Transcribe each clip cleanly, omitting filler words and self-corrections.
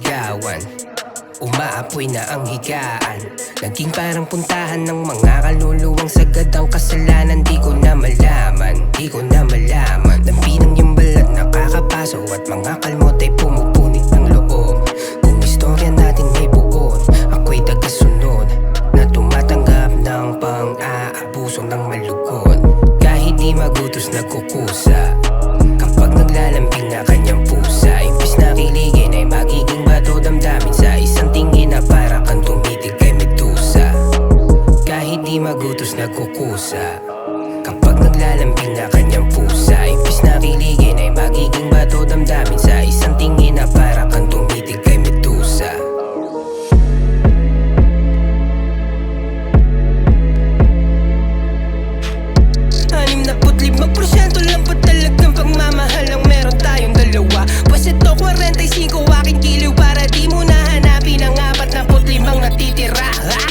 nililigawan. Umaapoy na ang higaan, naging parang puntahan ng mga kaluluwang sagad ang kasalanan. Di ko na malaman, di ko na malaman. Nampinang yung balat nakakapaso at mga kalmot ay pumupunit ng loob. Kung istorya natin may buod, ako'y tagasunod na tumatanggap ng pang-aabuso ng malugod. Kahit di magutos nagkukusa kapag naglalambing na kanyang pusa. Imbis na kiligin ay magiging bato damdamin sa isang tingin na para kang tumitig kay Medusa. Kahit di magutos nagkukusa kapag naglalambing na kanyang pusa. Imbis na kiligin ay magiging bato damdamin sa isang tingin na para kang tumitig kay Medusa. 65% lang pa talagang pagmamahal ang meron tayong dalawa. Pwes ito 45 aking kiliw para di mo nahanapin ang 45 natitira, ha?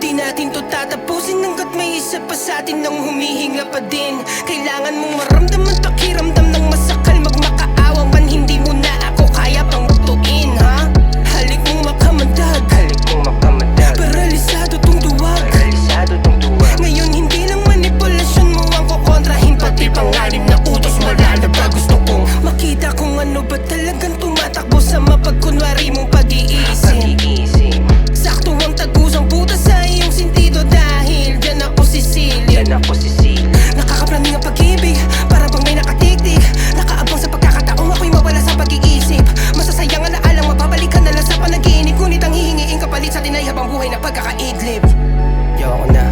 Di natin to tatapusin hanggat may isa pa sa atin nang humihinga pa din. Kailangan mong maramdaman pakiramdam ng masakal. Magmakaawa man hindi mo na ako kaya pang butuin, ha? Halik mong makamandag, halik mong makamandag. Paralisado tong duwag, paralisado tong duwag. Ngayon hindi lang manipulasyon mo ang kukontrahin, pati panganib na utos malalaba. Gusto kong makita kung ano ba talagang tumatakbo sa mapagkunwari mong pag-iisip. Sakto ang tagusang butas sa iyong sentido dahil dyan ako sisilip. Nakakapraning ang pag-ibig, parang bang may nakatiktik. Nakaabang sa pagkakataong ako'y mawala sa pag-iisip. Masasayang alaalang mababalikan na lang sa panaginip. Ngunit ang hihingiin kapalit sa atin ay habang buhay na pagkakaidlip. Ayoko na